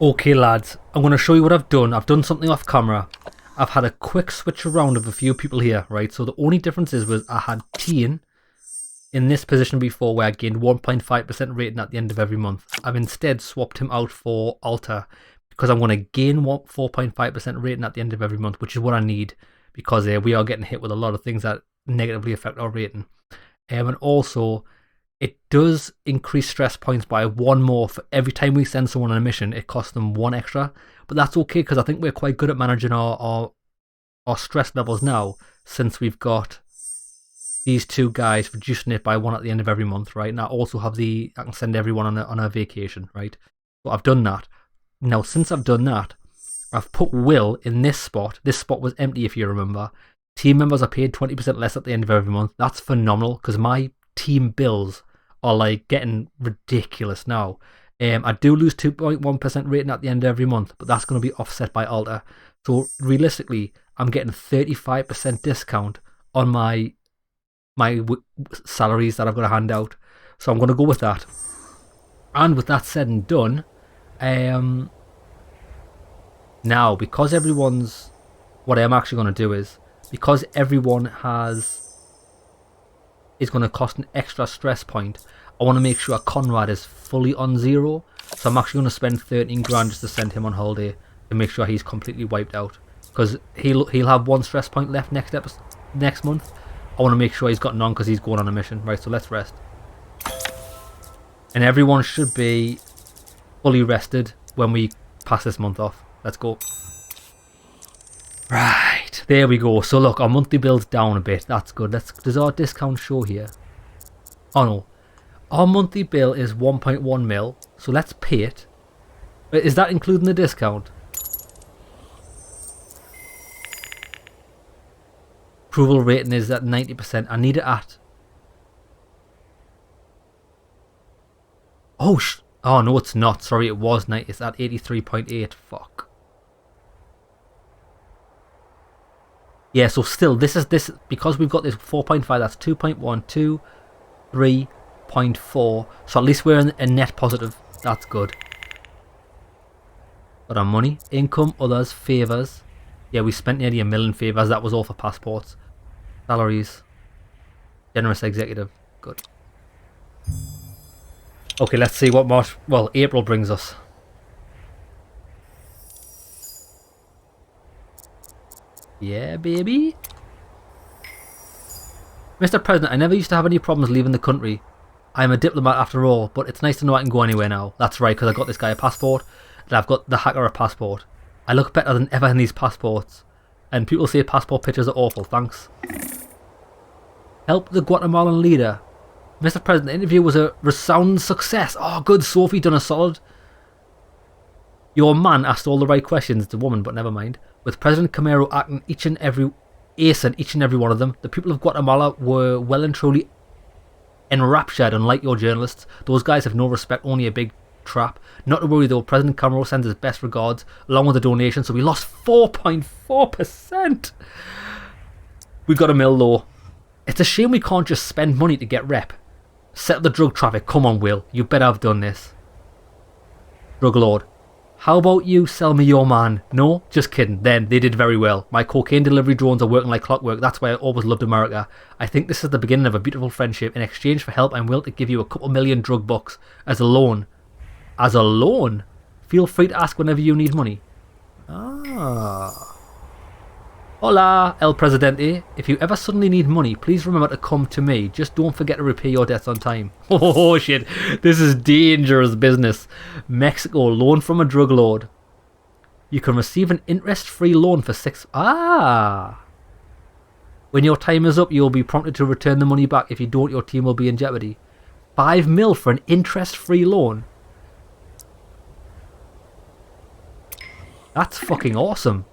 Okay lads, I'm going to show you what I've done. I've done something off camera. I've had a quick switch around of a few people here, right? So the only difference was I had Tien in this position before where I gained 1.5% rating at the end of every month. I've instead swapped him out for Alta because I'm going to gain 4.5% rating at the end of every month, which is what I need because we are getting hit with a lot of things that negatively affect our rating. And also, it does increase stress points by one more for every time we send someone on a mission. It costs them one extra, but that's okay because I think we're quite good at managing our stress levels now, since we've got these two guys reducing it by one at the end of every month, right? And I also have I can send everyone on a vacation, right? So I've done that. Now, since I've done that, I've put Will in this spot. This spot was empty, if you remember. Team members are paid 20% less at the end of every month. That's phenomenal because my team bills are like getting ridiculous now. I do lose 2.1% rating at the end of every month, but that's going to be offset by Alta. So realistically, I'm getting 35% discount on my salaries that I've got to hand out. So I'm going to go with that. And with that said and done, now because everyone's, what I'm actually going to do is, because everyone is going to cost an extra stress point, I want to make sure Conrad is fully on zero. So I'm actually going to spend 13 grand just to send him on holiday to make sure he's completely wiped out, because he'll have one stress point left next month. I want to make sure he's got none because he's going on a mission. Right, so let's rest. And everyone should be fully rested when we pass this month off. Let's go. Right, there we go. So look, our monthly bill's down a bit. That's good. Does our discount show here? Oh no. Our monthly bill is 1.1 mil. So let's pay it. Is that including the discount? Approval rating is at 90%. I need it at... Oh no, it's not. Sorry, it was 90. It's at 83.8. Fuck. Yeah, so still, this because we've got this 4.5, that's 2.1, 2, 3.4. So at least we're in a net positive. That's good. Got our money, income, others, favours. Yeah, we spent nearly $1 million favours. That was all for passports. Salaries. Generous executive. Good. Okay, let's see what April brings us. Yeah, baby. Mr. President, I never used to have any problems leaving the country. I am a diplomat after all, but it's nice to know I can go anywhere now. That's right, because I got this guy a passport, and I've got the hacker a passport. I look better than ever in these passports. And people say passport pictures are awful, thanks. Help the Guatemalan leader. Mr. President, the interview was a resounding success. Oh, good, Sophie, done a solid. Your man asked all the right questions. It's a woman, but never mind. With President Camero acting each and every one of them, the people of Guatemala were well and truly enraptured, unlike your journalists. Those guys have no respect, only a big trap. Not to worry though, President Camero sends his best regards, along with the donation, so we lost 4.4%. We got a mil though. It's a shame we can't just spend money to get rep. Settle the drug traffic, come on Will, you better have done this. Drug lord. How about you sell me your man? No? Just kidding. Then, they did very well. My cocaine delivery drones are working like clockwork. That's why I always loved America. I think this is the beginning of a beautiful friendship. In exchange for help, I'm willing to give you a couple million drug bucks as a loan. As a loan? Feel free to ask whenever you need money. Ah. Hola, El Presidente. If you ever suddenly need money, please remember to come to me. Just don't forget to repay your debts on time. Oh shit, this is dangerous business. Mexico, loan from a drug lord. You can receive an interest-free loan for 6... Ah! When your time is up, you'll be prompted to return the money back. If you don't, your team will be in jeopardy. 5 mil for an interest-free loan? That's fucking awesome.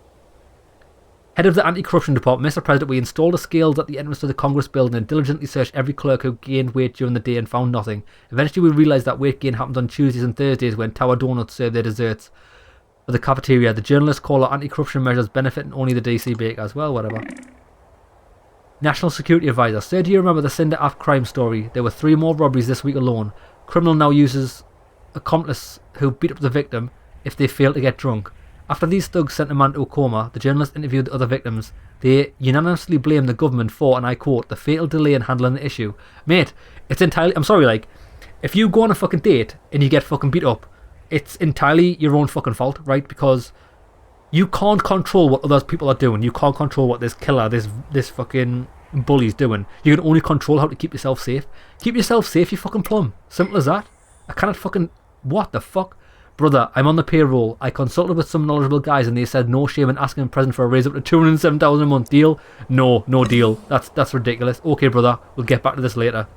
Head of the Anti-Corruption Department, Mr. President, we installed the scales at the entrance to the Congress building and diligently searched every clerk who gained weight during the day and found nothing. Eventually we realised that weight gain happens on Tuesdays and Thursdays when Tower Donuts serve their desserts for the cafeteria. The journalists call our anti-corruption measures benefiting only the DC bakers. Well, whatever. National Security Advisor. Sir, do you remember the Cinder Ave crime story? There were 3 more robberies this week alone. Criminal now uses accomplice who beat up the victim. if they fail to get drunk. After these thugs sent a man to a coma, the journalist interviewed the other victims. They unanimously blamed the government for, and I quote, the fatal delay in handling the issue. Mate, it's entirely... I'm sorry, like, if you go on a fucking date and you get fucking beat up, it's entirely your own fucking fault, right? Because you can't control what other people are doing. You can't control what this killer, this fucking bully's doing. You can only control how to keep yourself safe. Keep yourself safe, you fucking plum. Simple as that. I cannot fucking... What the fuck? Brother, I'm on the payroll. I consulted with some knowledgeable guys and they said no shame in asking a present for a raise up to 207,000 a month. Deal? No deal. That's ridiculous. Okay, brother, we'll get back to this later.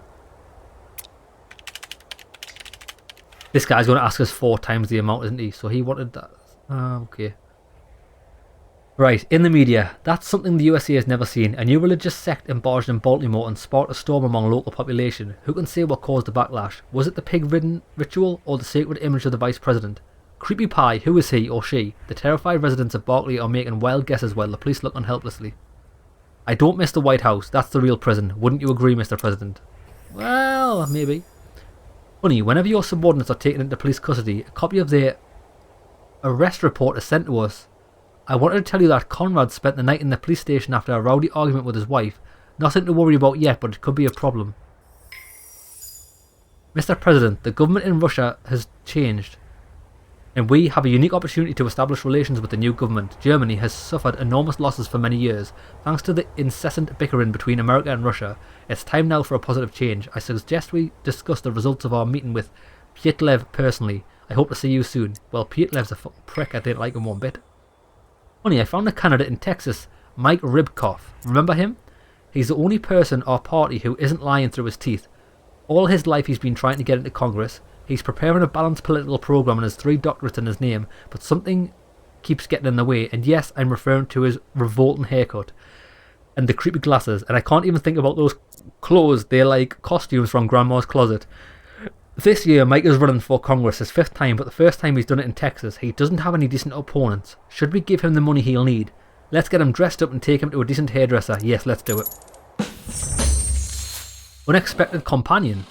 This guy's going to ask us 4 times the amount, isn't he? So he wanted that. Okay. Right, in the media, that's something the USA has never seen. A new religious sect embarked in Baltimore and sparked a storm among local population. Who can say what caused the backlash? Was it the pig-ridden ritual or the sacred image of the vice president? Creepy Pie, who is he or she? The terrified residents of Berkeley are making wild guesses while the police look on helplessly. I don't miss the White House, that's the real prison. Wouldn't you agree, Mr. President? Well, maybe. Funny, whenever your subordinates are taken into police custody, a copy of their arrest report is sent to us. I wanted to tell you that Conrad spent the night in the police station after a rowdy argument with his wife. Nothing to worry about yet, but it could be a problem. Mr. President, the government in Russia has changed, and we have a unique opportunity to establish relations with the new government. Germany has suffered enormous losses for many years, thanks to the incessant bickering between America and Russia. It's time now for a positive change. I suggest we discuss the results of our meeting with Pietlev personally. I hope to see you soon. Well, Pietlev's a fucking prick. I didn't like him one bit. Funny, I found a candidate in Texas, Mike Ribkoff. Remember him? He's the only person or party who isn't lying through his teeth. All his life he's been trying to get into Congress. He's preparing a balanced political program and has 3 doctorates in his name, but something keeps getting in the way. And yes, I'm referring to his revolting haircut and the creepy glasses. And I can't even think about those clothes. They're like costumes from Grandma's closet. This year, Mike is running for Congress his 5th time, but the first time he's done it in Texas. He doesn't have any decent opponents. Should we give him the money he'll need? Let's get him dressed up and take him to a decent hairdresser. Yes, let's do it. Unexpected companion.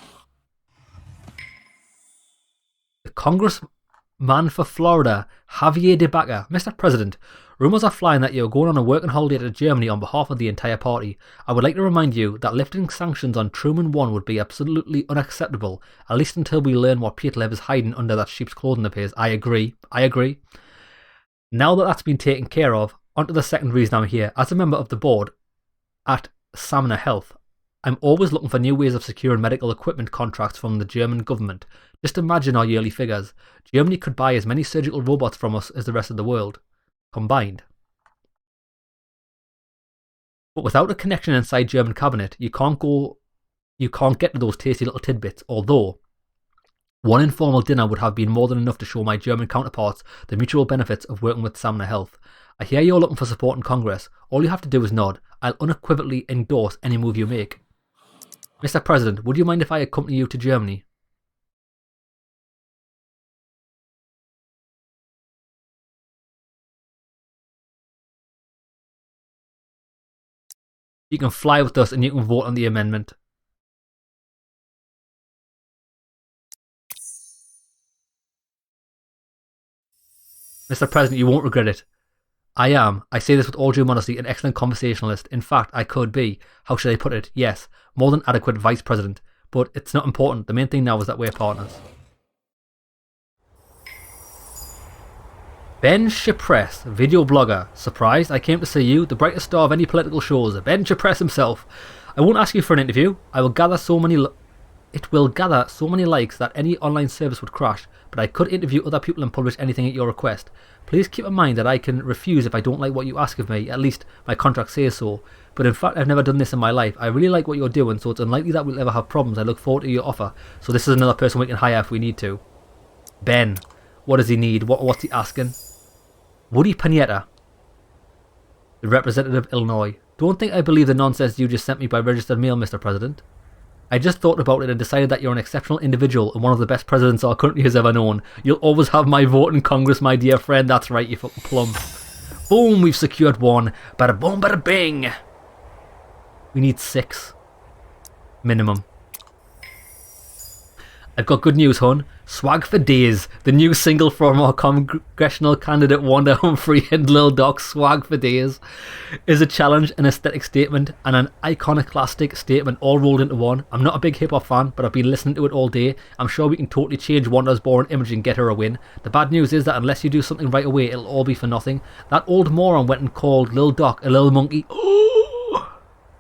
The Congressman for Florida, Javier de Baca. Mr. President, rumours are flying that you're going on a working holiday to Germany on behalf of the entire party. I would like to remind you that lifting sanctions on Truman 1 would be absolutely unacceptable, at least until we learn what Pietlev is hiding under that sheep's clothing of his. I agree. Now that that's been taken care of, onto the second reason I'm here. As a member of the board at Samna Health, I'm always looking for new ways of securing medical equipment contracts from the German government. Just imagine our yearly figures. Germany could buy as many surgical robots from us as the rest of the world combined. But without a connection inside German cabinet, you can't get to those tasty little tidbits, although one informal dinner would have been more than enough to show my German counterparts the mutual benefits of working with Samna Health. I hear you're looking for support in Congress. All you have to do is nod. I'll unequivocally endorse any move you make. Mr. President, would you mind if I accompany you to Germany? You can fly with us and you can vote on the amendment. Mr. President, you won't regret it. I say this with all due modesty, an excellent conversationalist. In fact, I could be, how should I put it? Yes, more than adequate vice president. But it's not important. The main thing now is that we're partners. Ben Shipress, video blogger. Surprised I came to see you, the brightest star of any political shows. Ben Shipress himself. I won't ask you for an interview. It will gather so many likes that any online service would crash, but I could interview other people and publish anything at your request. Please keep in mind that I can refuse if I don't like what you ask of me, at least my contract says so. But in fact, I've never done this in my life. I really like what you're doing, so it's unlikely that we'll ever have problems. I look forward to your offer. So this is another person we can hire if we need to. Ben, what does he need? What's he asking? Woody Panetta, the representative of Illinois. Don't think I believe the nonsense you just sent me by registered mail, Mr. President. I just thought about it and decided that you're an exceptional individual and one of the best presidents our country has ever known. You'll always have my vote in Congress, my dear friend. That's right, you fucking plum. Boom, we've secured 1. Bada boom, bada bing. We need 6. Minimum. I've got good news, hon. Swag for Days, the new single from our congressional candidate Wanda Humphery and Lil Doc, Swag for Days, is a challenge, an aesthetic statement, and an iconoclastic statement all rolled into one. I'm not a big hip hop fan, but I've been listening to it all day. I'm sure we can totally change Wanda's boring image and get her a win. The bad news is that unless you do something right away, it'll all be for nothing. That old moron went and called Lil Doc a little monkey.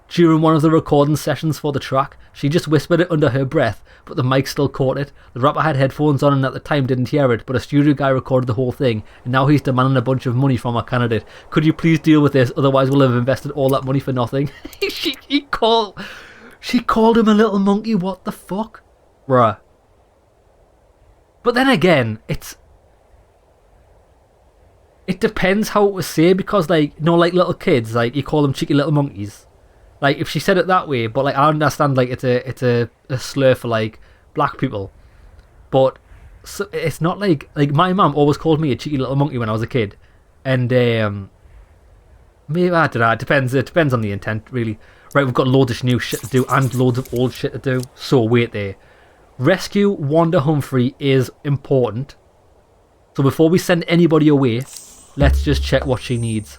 During one of the recording sessions for the track, she just whispered it under her breath, but the mic still caught it. The rapper had headphones on and at the time didn't hear it, but a studio guy recorded the whole thing, and now he's demanding a bunch of money from our candidate. Could you please deal with this, otherwise we'll have invested all that money for nothing. She called him a little monkey, what the fuck? Bruh. But then again, it depends how it was said, because like, you know, like little kids, like you call them cheeky little monkeys. Like, if she said it that way, but like I understand, like it's a slur for like black people, but so it's not like my mum always called me a cheeky little monkey when I was a kid, and maybe I don't know. It depends on the intent, really. Right, we've got loads of new shit to do and loads of old shit to do. So wait there. Rescue Wanda Humphery is important. So before we send anybody away, let's just check what she needs.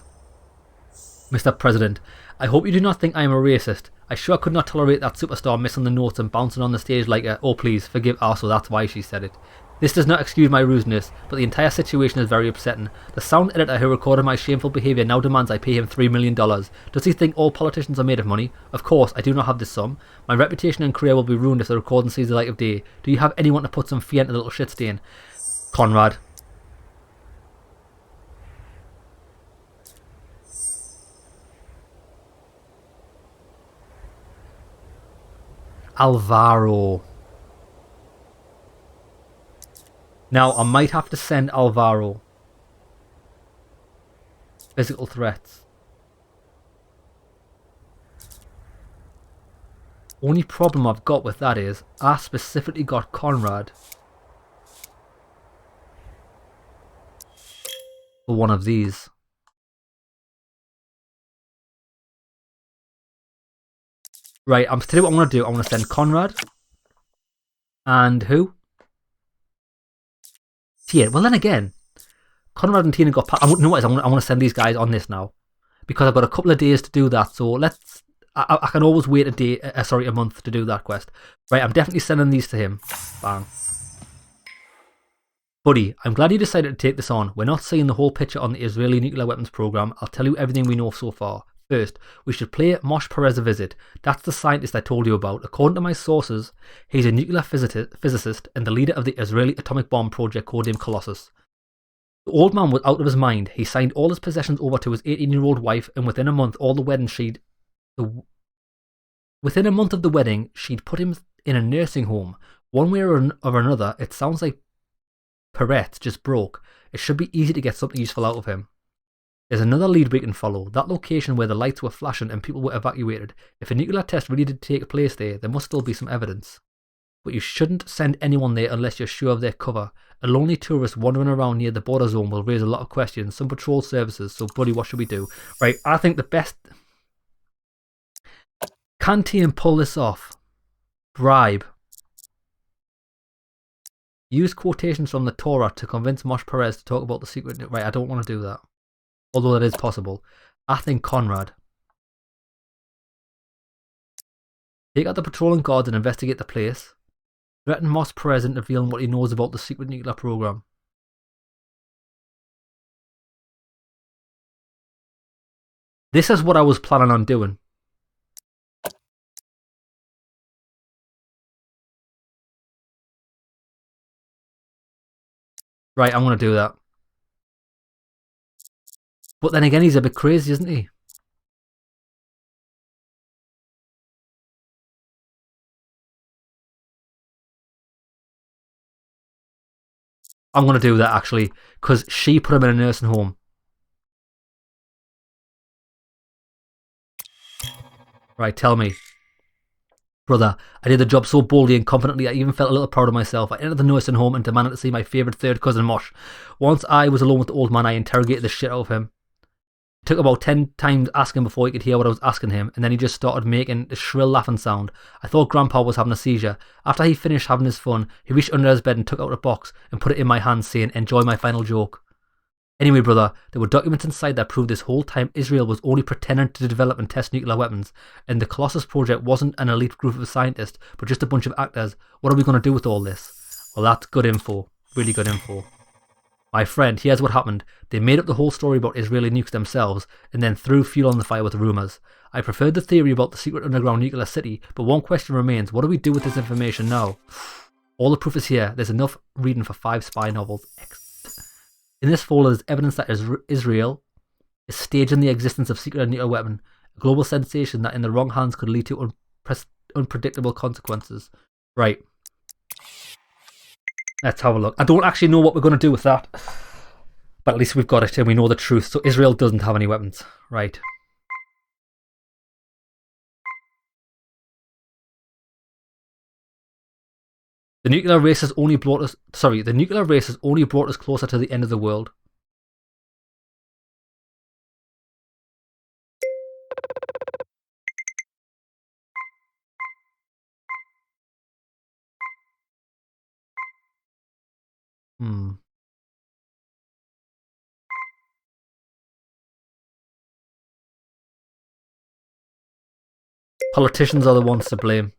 Mr. President, I hope you do not think I am a racist. I sure could not tolerate that superstar missing the notes and bouncing on the stage like a, oh please, forgive us, so that's why she said it. This does not excuse my rudeness, but the entire situation is very upsetting. The sound editor who recorded my shameful behaviour now demands I pay him $3 million. Does he think all politicians are made of money? Of course, I do not have this sum. My reputation and career will be ruined if the recording sees the light of day. Do you have anyone to put some fear into the little shit stain? Conrad. Alvaro. Now, I might have to send Alvaro. Physical threats. Only problem I've got with that is, I specifically got Conrad for one of these. Right, I'm tell you what I'm going to do. I'm going to send Conrad. And who? Tia. Well, then again, Conrad and Tina got... I want to send these guys on this now. Because I've got a couple of days to do that. So let's... I can always wait a month to do that quest. Right, I'm definitely sending these to him. Bang. Buddy, I'm glad you decided to take this on. We're not seeing the whole picture on the Israeli nuclear weapons program. I'll tell you everything we know so far. First, we should pay Moshe Perez a visit. That's the scientist I told you about. According to my sources, he's a nuclear physicist and the leader of the Israeli atomic bomb project codenamed Colossus. The old man was out of his mind. He signed all his possessions over to his 18-year-old wife, and within a month of the wedding, she'd put him in a nursing home. One way or another, it sounds like Perez just broke. It should be easy to get something useful out of him. There's another lead we can follow, that location where the lights were flashing and people were evacuated. If a nuclear test really did take place there must still be some evidence. But you shouldn't send anyone there unless you're sure of their cover. A lonely tourist wandering around near the border zone will raise a lot of questions. Some patrol services, so buddy, what should we do? Right, I think the best... Can Team pull this off? Bribe. Use quotations from the Torah to convince Moshe Perez to talk about the secret... Right, I don't want to do that. Although that is possible. I think Conrad. Take out the patrolling guards and investigate the place. Threaten Moshe Perez into revealing what he knows about the secret nuclear program. This is what I was planning on doing. Right, I'm going to do that. But then again, he's a bit crazy, isn't he? I'm going to do that, actually, because she put him in a nursing home. Right, tell me. Brother, I did the job so boldly and confidently I even felt a little proud of myself. I entered the nursing home and demanded to see my favourite third cousin Mosh. Once I was alone with the old man, I interrogated the shit out of him. Took about 10 times asking before he could hear what I was asking him, and then he just started making a shrill laughing sound. I thought Grandpa was having a seizure. After he finished having his fun, he reached under his bed and took out a box and put it in my hands, saying, "Enjoy my final joke." Anyway, brother, there were documents inside that proved this whole time Israel was only pretending to develop and test nuclear weapons, and the Colossus project wasn't an elite group of scientists, but just a bunch of actors. What are we going to do with all this? Well, that's good info. Really good info. My friend, here's what happened. They made up the whole story about Israeli nukes themselves, and then threw fuel on the fire with rumours. I preferred the theory about the secret underground nuclear city, but one question remains. What do we do with this information now? All the proof is here. There's enough reading for 5 spy novels. In this folder, there's evidence that Israel is staging the existence of secret nuclear weapon, a global sensation that in the wrong hands could lead to unpredictable consequences. Right. Let's have a look. I don't actually know what we're going to do with that, but at least we've got it and we know the truth. So Israel doesn't have any weapons. Right. The nuclear race has only brought us closer to the end of the world. Politicians are the ones to blame.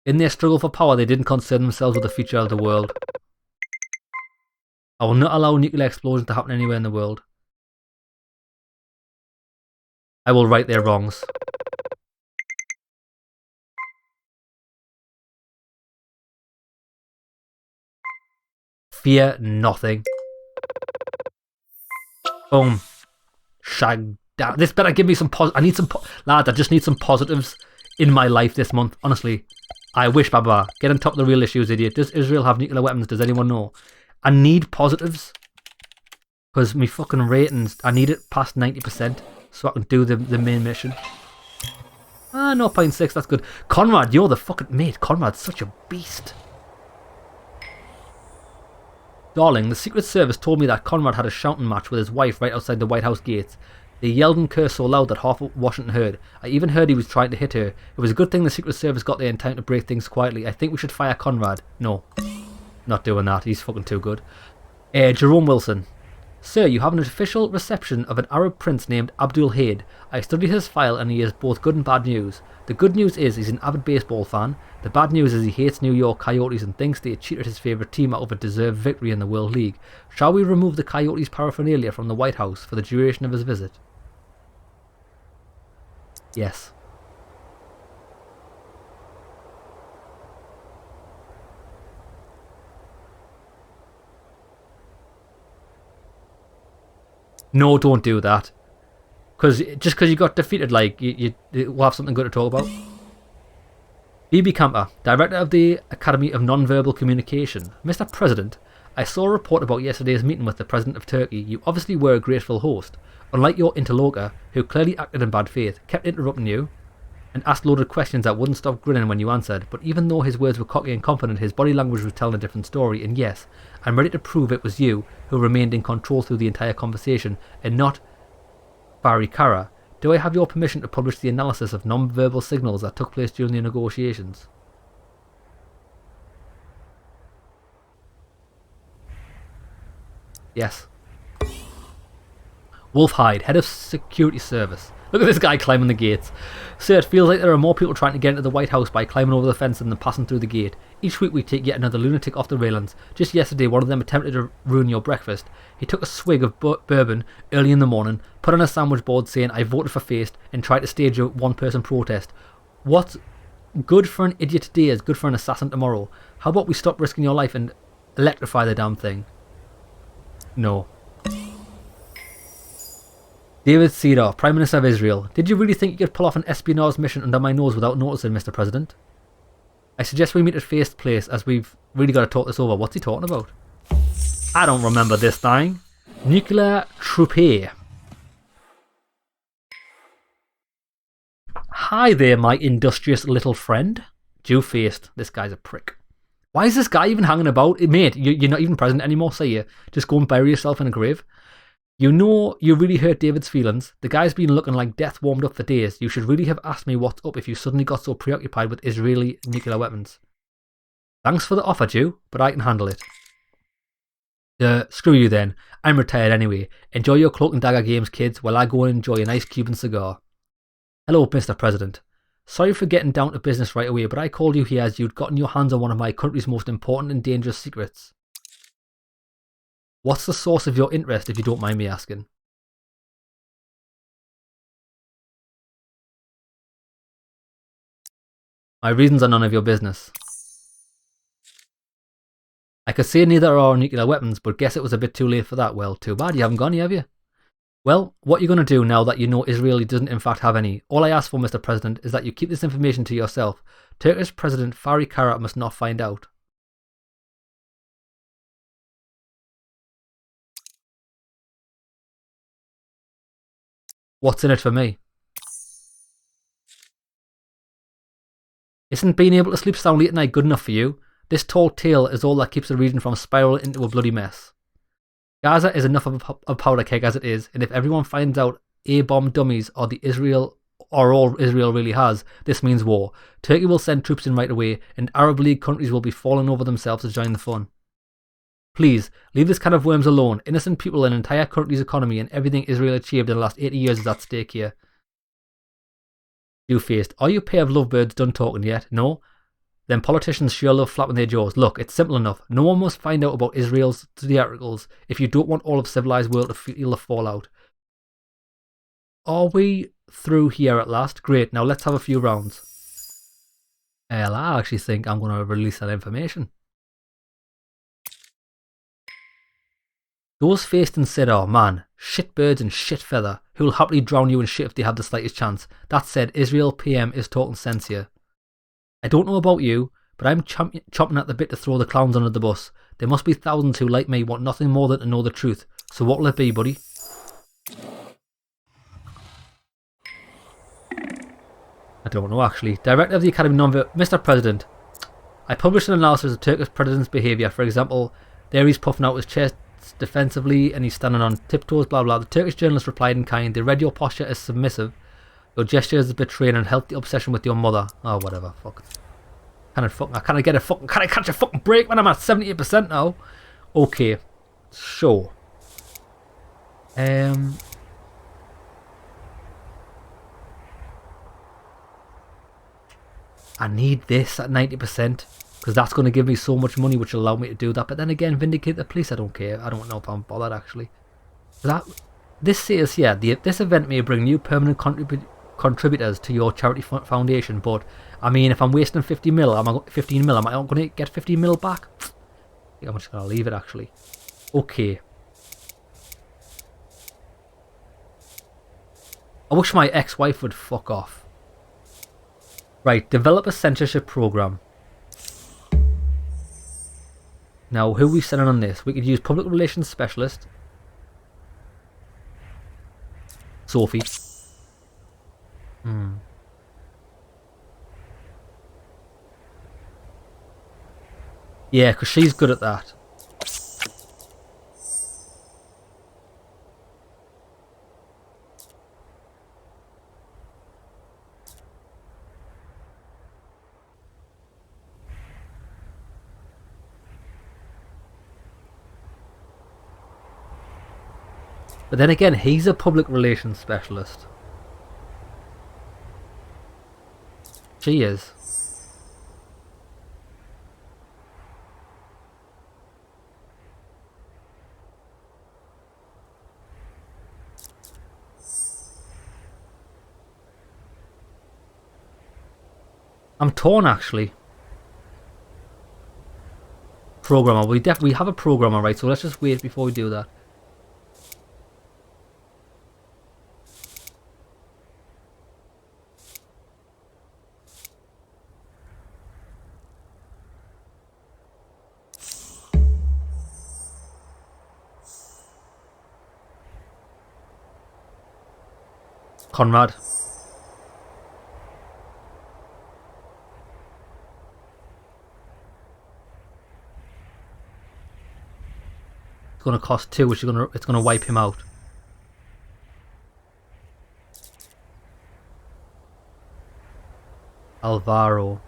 In their struggle for power, they didn't concern themselves with the future of the world. I will not allow nuclear explosions to happen anywhere in the world. I will right their wrongs. Fear nothing. Boom. Shag down. This better give me some I need some lads, I just need some positives in my life this month. Honestly. I wish, Baba. Get on top of the real issues, idiot. Does Israel have nuclear weapons? Does anyone know? I need positives. Because me fucking ratings, I need it past 90% so I can do the main mission. 0.6, that's good. Conrad, you're the fucking mate. Conrad's such a beast. Darling, the Secret Service told me that Conrad had a shouting match with his wife right outside the White House gates. They yelled and cursed so loud that half of Washington heard. I even heard he was trying to hit her. It was a good thing the Secret Service got there in time to break things quietly. I think we should fire Conrad. No. Not doing that. He's fucking too good. Jerome Wilson. Sir, you have an official reception of an Arab prince named Abdul Haid. I studied his file and he has both good and bad news. The good news is he's an avid baseball fan. The bad news is he hates New York Coyotes and thinks they cheated his favourite team out of a deserved victory in the World League. Shall we remove the Coyotes' paraphernalia from the White House for the duration of his visit? Yes. No, don't do that. Just because you got defeated, like, we'll have something good to talk about. B.B. Camper, Director of the Academy of Nonverbal Communication. Mr. President, I saw a report about yesterday's meeting with the President of Turkey. You obviously were a grateful host. Unlike your interlocutor, who clearly acted in bad faith, kept interrupting you, and asked loaded questions that wouldn't stop grinning when you answered. But even though his words were cocky and confident, his body language was telling a different story. And yes, I'm ready to prove it was you who remained in control through the entire conversation, and not Barry Kara. Do I have your permission to publish the analysis of non-verbal signals that took place during the negotiations? Yes. Wolfhide, Head of Security Service. Look at this guy climbing the gates. Sir, it feels like there are more people trying to get into the White House by climbing over the fence than passing through the gate. Each week we take yet another lunatic off the railings. Just yesterday, one of them attempted to ruin your breakfast. He took a swig of bourbon early in the morning, put on a sandwich board saying, I voted for Feist, and tried to stage a one-person protest. What's good for an idiot today is good for an assassin tomorrow. How about we stop risking your life and electrify the damn thing? No. David Cedar, Prime Minister of Israel. Did you really think you could pull off an espionage mission under my nose without noticing, Mr. President? I suggest we meet at Feist Place as we've really got to talk this over. What's he talking about? I don't remember this thing. Nuclear Troupe. Hi there, my industrious little friend. Due Feist. This guy's a prick. Why is this guy even hanging about? Mate, you're not even president anymore, say you. Just go and bury yourself in a grave. You know you really hurt David's feelings. The guy's been looking like death warmed up for days. You should really have asked me what's up if you suddenly got so preoccupied with Israeli nuclear weapons. Thanks for the offer, Jew, but I can handle it. Screw you then. I'm retired anyway. Enjoy your Cloak and Dagger games, kids, while I go and enjoy a nice Cuban cigar. Hello, Mr. President. Sorry for getting down to business right away, but I called you here as you'd gotten your hands on one of my country's most important and dangerous secrets. What's the source of your interest, if you don't mind me asking? My reasons are none of your business. I could say neither are nuclear weapons, but guess it was a bit too late for that. Well, too bad, you haven't gone, have you? Well, what are you going to do now that you know Israel doesn't in fact have any? All I ask for, Mr. President, is that you keep this information to yourself. Turkish President Farid Karat must not find out. What's in it for me? Isn't being able to sleep soundly at night good enough for you? This tall tale is all that keeps the region from spiraling into a bloody mess. Gaza is enough of a powder keg as it is, and if everyone finds out A-bomb dummies are all Israel really has, this means war. Turkey will send troops in right away, and Arab League countries will be falling over themselves to join the fun. Please, leave this kind of worms alone. Innocent people, an entire country's economy, and everything Israel achieved in the last 80 years is at stake here. You-faced, are you pair of lovebirds done talking yet? No? Then politicians sure love flapping their jaws. Look, it's simple enough. No one must find out about Israel's theatricals if you don't want all of the civilized world to feel the fallout. Are we through here at last? Great, now let's have a few rounds. Hell, I actually think I'm going to release that information. Those faced and said, oh man, shit birds and shit feather, who'll happily drown you in shit if they have the slightest chance. That said, Israel PM is talking sense here. I don't know about you, but I'm chomping at the bit to throw the clowns under the bus. There must be thousands who, like me, want nothing more than to know the truth. So what'll it be, buddy? I don't know, actually. Director of the Academy Mr. President, I published an analysis of Turkish president's behaviour. For example, there he's puffing out his chest defensively and he's standing on tiptoes, blah blah. The Turkish journalist replied in kind, they read your posture as submissive, your gesture as betraying and healthy obsession with your mother. Oh, can I catch a fucking break when I'm at 78% now? Okay, sure. I need this at 90% because that's going to give me so much money which will allow me to do that. But then again, vindicate the police, I don't care. I don't know if I'm bothered actually. This says here, this event may bring new permanent contributors to your charity foundation, but I mean, if I'm wasting 15 mil, am I going to get 15 mil back? I think I'm just going to leave it actually. Okay. I wish my ex-wife would fuck off. Right, develop a censorship program. Now, who are we sending on this? We could use public relations specialist. Sophie. Yeah, because she's good at that. But then again, he's a public relations specialist. She is. I'm torn actually. Programmer. We have a programmer, right? So let's just wait before we do that. Conrad. It's going to cost 2, which is it's going to wipe him out. Alvaro.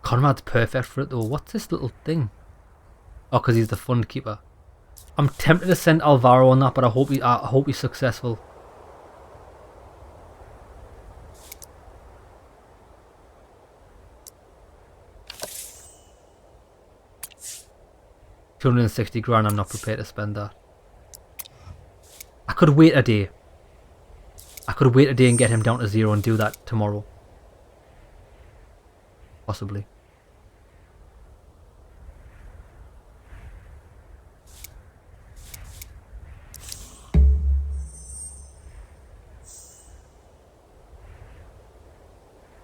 Conrad's perfect for it though. What's this little thing? Oh, because he's the fund keeper. I'm tempted to send Alvaro on that, but I hope he's successful. $260 I'm not prepared to spend that. I could wait a day. I could wait a day and get him down to 0 and do that tomorrow. Possibly.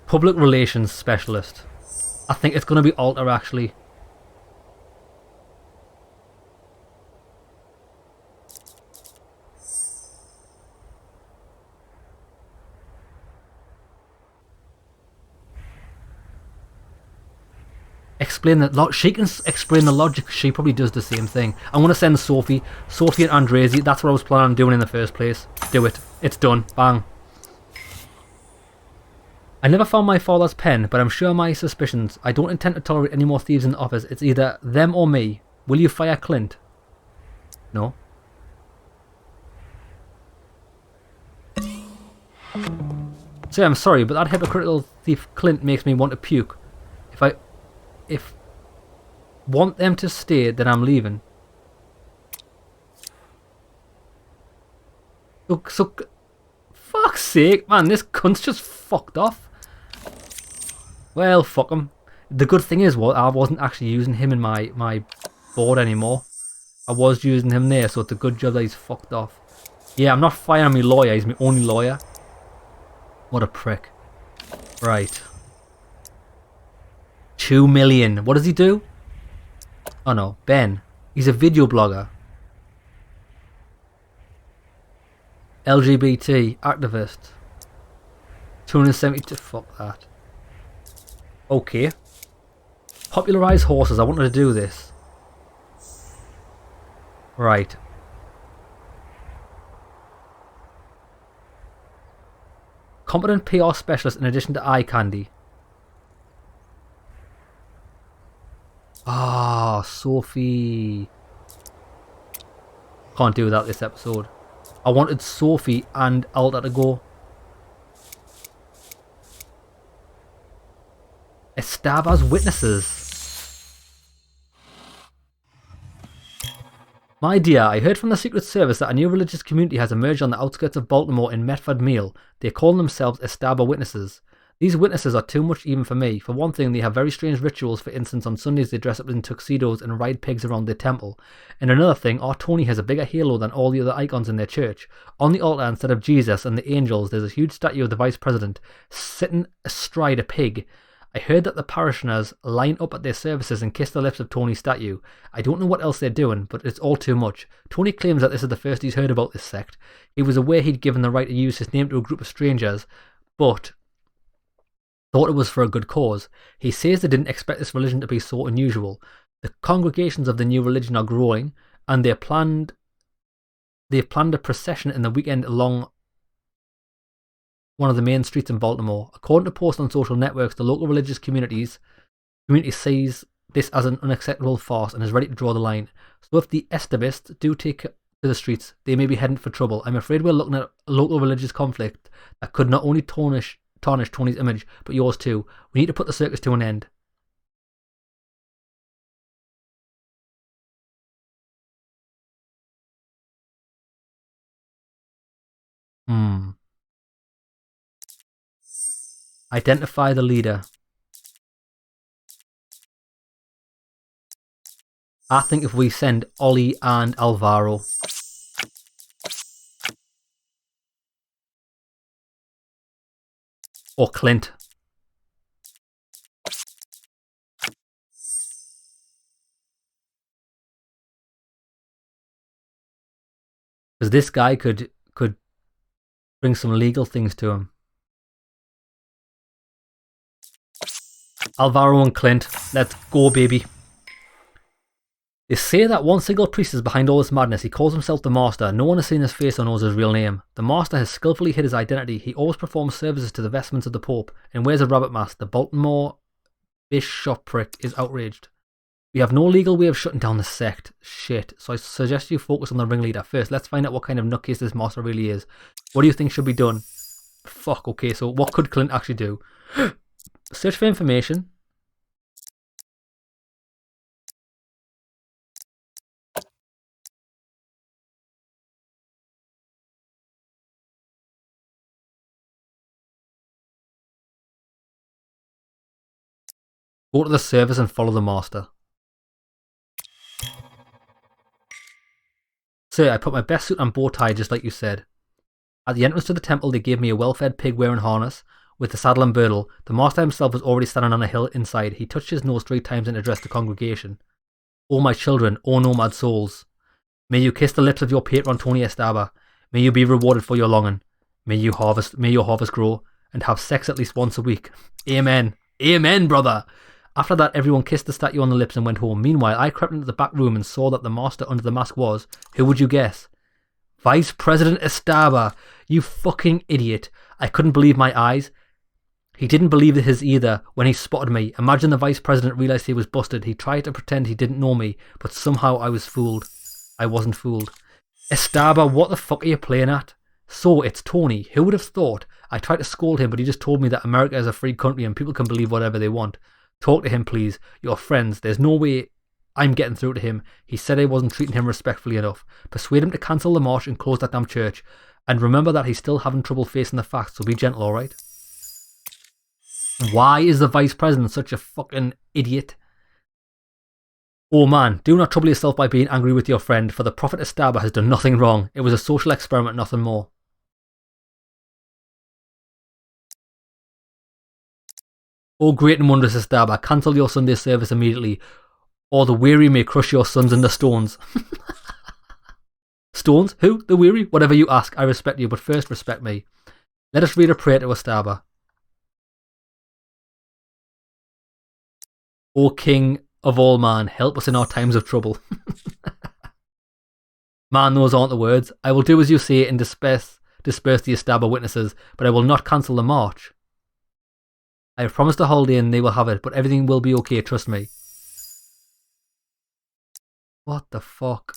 Public relations specialist. I think it's going to be Alter actually. Explain that. She can explain the logic. She probably does the same thing. I'm going to send Sophie and Andresi. That's what I was planning on doing in the first place. Do it. It's done. Bang. I never found my father's pen, but I'm sure my suspicions. I don't intend to tolerate any more thieves in the office. It's either them or me. Will you fire Clint? No. Say I'm sorry, but that hypocritical thief Clint makes me want to puke. If want them to stay, then I'm leaving. So fuck's sake, man, this cunt's just fucked off. Well, fuck him. The good thing is, I wasn't actually using him in my board anymore. I was using him there, so it's a good job that he's fucked off. Yeah, I'm not firing my lawyer, he's my only lawyer. What a prick. Right. 2 million. What does he do? Oh no, Ben. He's a video blogger. LGBT activist. 272. Fuck that. Okay. Popularize horses. I wanted to do this. Right. Competent PR specialist in addition to eye candy. Ah, Sophie. Can't do that this episode. I wanted Sophie and Alta to go. Estaba's witnesses. My dear, I heard from the Secret Service that a new religious community has emerged on the outskirts of Baltimore in Medford Meal. They call themselves Estaba Witnesses. These witnesses are too much even for me. For one thing, they have very strange rituals. For instance, on Sundays they dress up in tuxedos and ride pigs around their temple. And another thing, our Tony has a bigger halo than all the other icons in their church. On the altar, instead of Jesus and the angels, there's a huge statue of the Vice President, sitting astride a pig. I heard that the parishioners line up at their services and kiss the lips of Tony's statue. I don't know what else they're doing, but it's all too much. Tony claims that this is the first he's heard about this sect. He was aware he'd given the right to use his name to a group of strangers, but thought it was for a good cause. He says they didn't expect this religion to be so unusual. The congregations of the new religion are growing, and they've planned a procession in the weekend along one of the main streets in Baltimore. According to posts on social networks, the local religious community sees this as an unacceptable farce and is ready to draw the line. So if the Estabists do take to the streets, they may be heading for trouble. I'm afraid we're looking at a local religious conflict that could not only tarnish Tony's image, but yours too. We need to put the circus to an end. Identify the leader. I think if we send Ollie and Alvaro. Or Clint. Because this guy could bring some legal things to him. Alvaro and Clint, let's go, baby. They say that one single priest is behind all this madness. He calls himself the Master. No one has seen his face or knows his real name. The Master has skillfully hid his identity. He always performs services to the vestments of the Pope and wears a rabbit mask. The Baltimore bishopric is outraged. We have no legal way of shutting down the sect. Shit. So I suggest you focus on the ringleader. First, let's find out what kind of nutcase this Master really is. What do you think should be done? Fuck, okay, so what could Clint actually do? Search for information. Go to the service and follow the Master. Sir, I put my best suit and bow tie just like you said. At the entrance to the temple, they gave me a well-fed pig wearing harness with the saddle and girdle. The Master himself was already standing on a hill inside. He touched his nose 3 times and addressed the congregation. O my children, O nomad souls, may you kiss the lips of your patron Tony Estaba. May you be rewarded for your longing. May your harvest grow and have sex at least once a week. Amen. Amen, brother. After that, everyone kissed the statue on the lips and went home. Meanwhile, I crept into the back room and saw that the Master under the mask was, who would you guess? Vice President Estaba. You fucking idiot. I couldn't believe my eyes. He didn't believe his either when he spotted me. Imagine the Vice President realised he was busted. He tried to pretend he didn't know me, but somehow I was fooled. I wasn't fooled. Estaba, what the fuck are you playing at? So, it's Tony. Who would have thought? I tried to scold him, but he just told me that America is a free country and people can believe whatever they want. Talk to him, please. You're friends. There's no way I'm getting through to him. He said I wasn't treating him respectfully enough. Persuade him to cancel the march and close that damn church. And remember that he's still having trouble facing the facts, so be gentle, alright? Why is the Vice President such a fucking idiot? Oh man, do not trouble yourself by being angry with your friend, for the Prophet Estaba has done nothing wrong. It was a social experiment, nothing more. Oh great and wondrous Estaba, cancel your Sunday service immediately, or the weary may crush your sons under stones. Stones? Who? The weary? Whatever you ask, I respect you, but first respect me. Let us read a prayer to Estaba. O King of all man, help us in our times of trouble. Man, those aren't the words. I will do as you say and disperse the Estaba witnesses, but I will not cancel the march. I have promised a holiday and they will have it, but everything will be okay, trust me. What the fuck?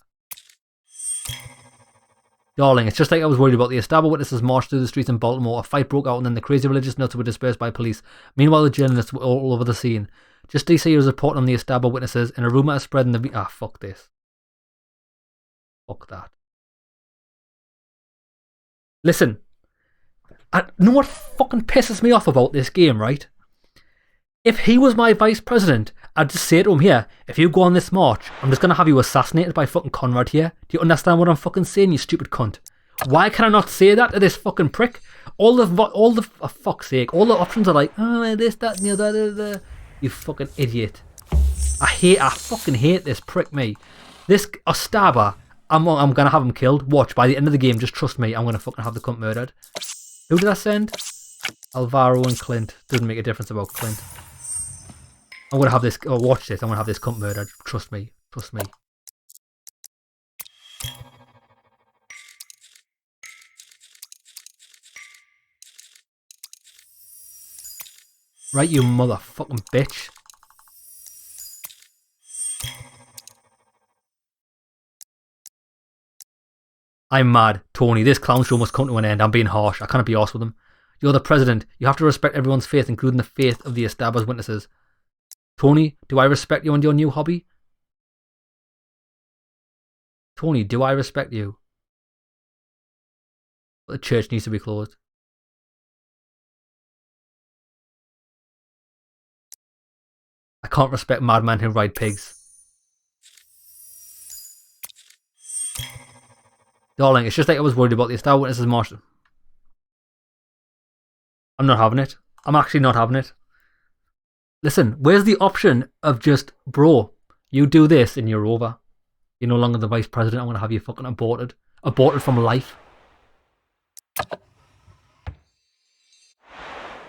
Darling, it's just like I was worried about. The Estaba witnesses marched through the streets in Baltimore, a fight broke out and then the crazy religious nuts were dispersed by police. Meanwhile, the journalists were all over the scene. Just DC was reporting on the Estaba witnesses and a rumour is spreading the... fuck this. Fuck that. Listen. You know what fucking pisses me off about this game, right? If he was my vice president, I'd just say to him, here, if you go on this march, I'm just going to have you assassinated by fucking Conrad here. Do you understand what I'm fucking saying, you stupid cunt? Why can I not say that to this fucking prick? All the for fuck's sake, all the options are like, oh, this, that, and the other. You fucking idiot. I fucking hate this prick, me. This Estaba, I'm going to have him killed. Watch, by the end of the game, just trust me, I'm going to fucking have the cunt murdered. Who did I send? Alvaro and Clint. Doesn't make a difference about Clint. I'm going to have this... Oh, watch this. I'm going to have this cunt murdered. Trust me. Trust me. Right, you motherfucking bitch. I'm mad. Tony, this clown show must come to an end. I'm being harsh. I can't be arsed with him. You're the president. You have to respect everyone's faith, including the faith of the Estaba's witnesses. Tony, do I respect you and your new hobby? Tony, do I respect you? The church needs to be closed. I can't respect madmen who ride pigs. Darling, it's just like I was worried about the Estaba witnesses march. I'm not having it. I'm actually not having it. Listen, where's the option of just, bro, you do this and you're over. You're no longer the vice president. I'm going to have you fucking aborted. Aborted from life.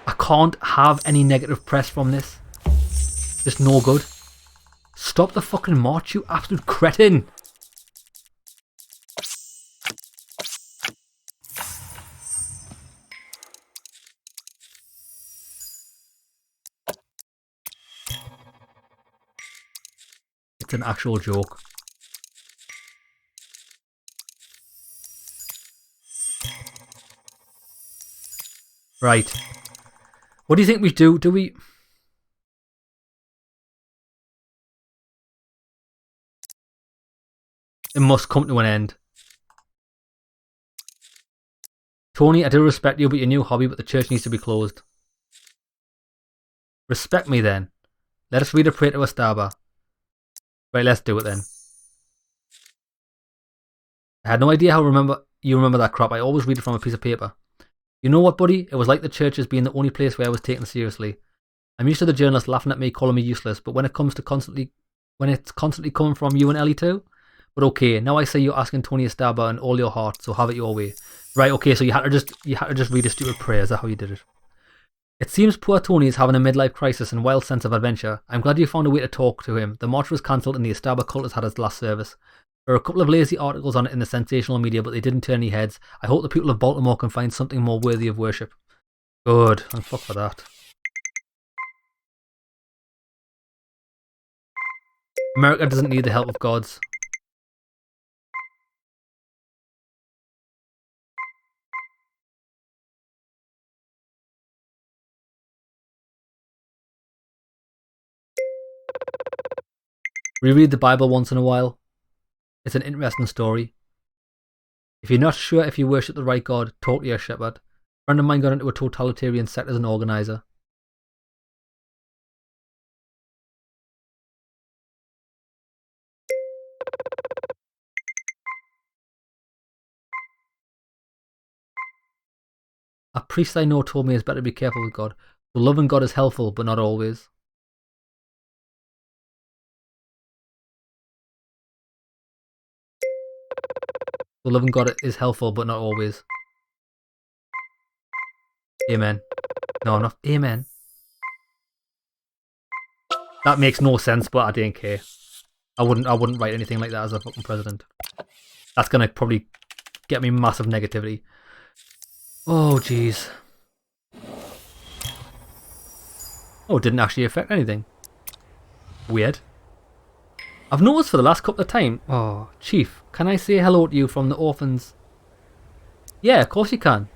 I can't have any negative press from this. It's no good. Stop the fucking march, you absolute cretin! It's an actual joke. Right. What do you think we do? Do we... It must come to an end. Tony, I do respect you, but your new hobby, but the church needs to be closed. Respect me then. Let us read a prayer to Estaba. Right, let's do it then. I had no idea how you remember that crap. I always read it from a piece of paper. You know what, buddy? It was like the churches being the only place where I was taken seriously. I'm used to the journalists laughing at me, calling me useless, but when it's constantly coming from you and Ellie too. But okay, now I say you're asking Tony Estaba and all your heart, so have it your way. Right, okay, so you had to just read a stupid prayer. Is that how you did it? It seems poor Tony is having a midlife crisis and wild sense of adventure. I'm glad you found a way to talk to him. The march was cancelled and the Estaba cult has had its last service. There are a couple of lazy articles on it in the sensational media, but they didn't turn any heads. I hope the people of Baltimore can find something more worthy of worship. Good, and fuck for that. America doesn't need the help of gods. Reread the Bible once in a while. It's an interesting story. If you're not sure if you worship the right God, talk to your shepherd. A friend of mine got into a totalitarian sect as an organizer. A priest I know told me it's better to be careful with God. So loving God is helpful, but not always. So loving God is helpful, but not always. Amen. No, I'm not. Amen. That makes no sense, but I didn't care. I wouldn't write anything like that as a fucking president. That's gonna probably get me massive negativity. Oh, jeez. Oh, it didn't actually affect anything. Weird. I've noticed for the last couple of times... Oh, Chief, can I say hello to you from the orphans? Yeah, of course you can.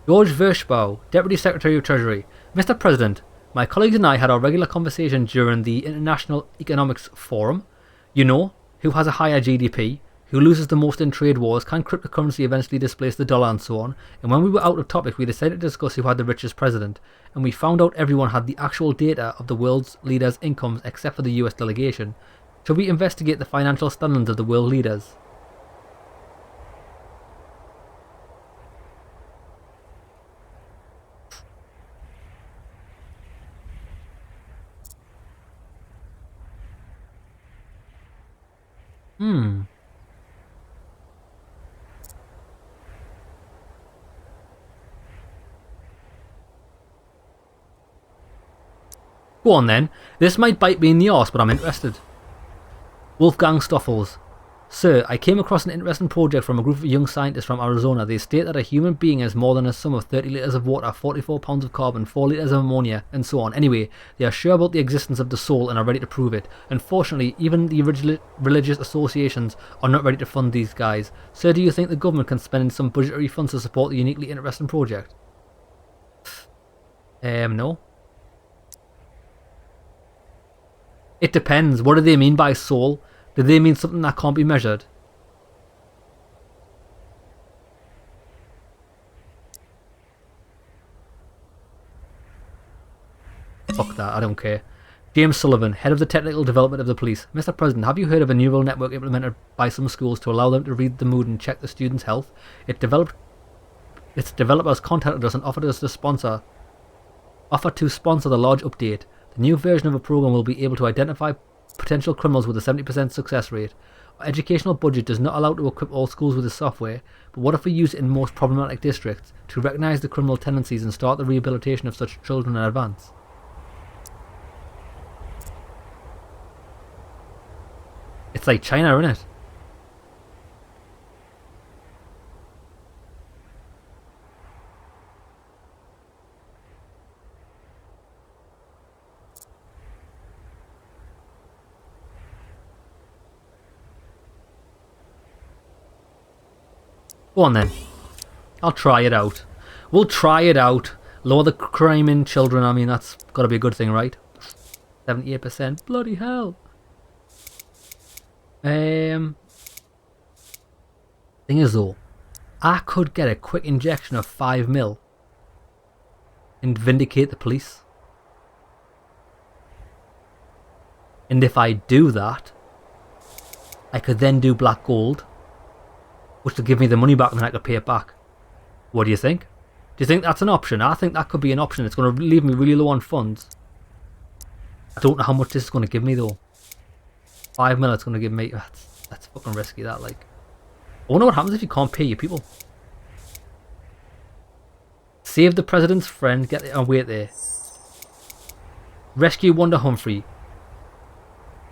George Vershbow, Deputy Secretary of Treasury. Mr. President, my colleagues and I had our regular conversation during the International Economics Forum. You know, who has a higher GDP, who loses the most in trade wars, can cryptocurrency eventually displace the dollar and so on. And when we were out of topic, we decided to discuss who had the richest president. And we found out everyone had the actual data of the world's leaders' incomes except for the US delegation. Should we investigate the financial standings of the world leaders? Go on then. This might bite me in the arse, but I'm interested. Wolfgang Stoffels. Sir, I came across an interesting project from a group of young scientists from Arizona. They state that a human being is more than a sum of 30 litres of water, 44 pounds of carbon, 4 litres of ammonia, and so on. Anyway, they are sure about the existence of the soul and are ready to prove it. Unfortunately, even the religious associations are not ready to fund these guys. Sir, do you think the government can spend some budgetary funds to support the uniquely interesting project? No. It depends. What do they mean by soul? Do they mean something that can't be measured? Fuck that, I don't care. James Sullivan, Head of the Technical Development of the Police. Mr. President, have you heard of a neural network implemented by some schools to allow them to read the mood and check the students' health? Its developers contacted us and offered to sponsor the large update. The new version of the program will be able to identify potential criminals with a 70% success rate. educational budget does not allow to equip all schools with the software, but what if we use it in most problematic districts to recognise the criminal tendencies and start the rehabilitation of such children in advance? It's like China, isn't it? Go on then. I'll try it out. We'll try it out. Lower the crime in children. I mean, that's got to be a good thing, right? 78%. Bloody hell. Thing is though, I could get a quick injection of 5 mil and vindicate the police. And if I do that, I could then do black gold, which will give me the money back and then I could pay it back. What do you think? Do you think that's an option? I think that could be an option. It's going to leave me really low on funds. I don't know how much this is going to give me though. 5 mil it's going to give me. That's fucking risky, that, like. I wonder what happens if you can't pay your people. Save the president's friend. Get it. Oh, wait there. Rescue Wanda Humphery.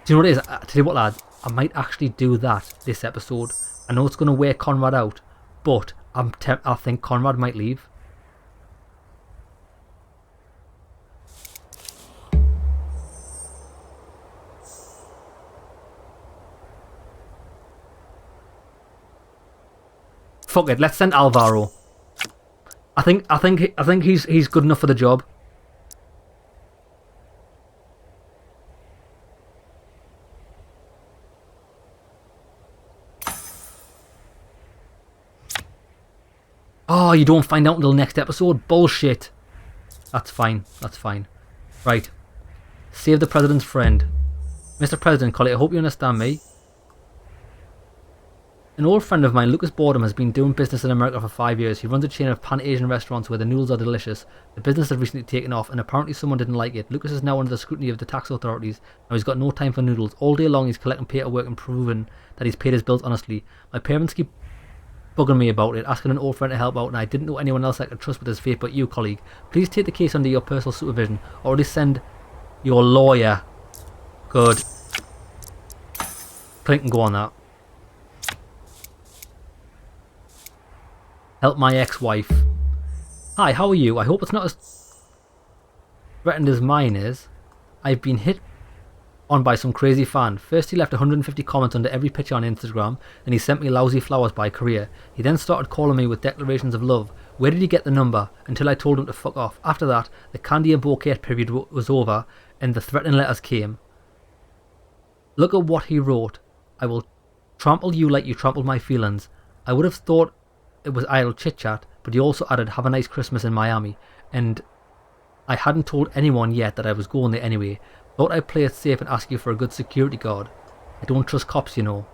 Do you know what it is? I tell you what, lad. I might actually do that this episode. I know it's going to wear Conrad out, but I think Conrad might leave. Fuck it, let's send Alvaro. I think he's good enough for the job. Oh, you don't find out until next episode? Bullshit. That's fine. That's fine. Right. Save the president's friend. Mr. President, Collie, I hope you understand me. An old friend of mine, Lucas Boredom, has been doing business in America for 5 years. He runs a chain of Pan-Asian restaurants where the noodles are delicious. The business has recently taken off and apparently someone didn't like it. Lucas is now under the scrutiny of the tax authorities. Now he's got no time for noodles. All day long he's collecting paperwork and proving that he's paid his bills honestly. My parents keep bugging me about it, asking an old friend to help out, and I didn't know anyone else I could trust with his fate but you, colleague. Please take the case under your personal supervision, or at least send your lawyer. Good. Click and go on that. Help my ex-wife. Hi, how are you? I hope it's not as threatened as mine is. I've been hit on by some crazy fan. First he left 150 comments under every picture on Instagram, then he sent me lousy flowers by courier. He then started calling me with declarations of love. Where did he get the number? Until I told him to fuck off. After that, the candy and bouquet period was over and the threatening letters came. Look at what he wrote. I will trample you like you trampled my feelings. I would have thought it was idle chit-chat, but he also added, have a nice Christmas in Miami. And I hadn't told anyone yet that I was going there anyway. Thought I'd play it safe and ask you for a good security guard. I don't trust cops, you know.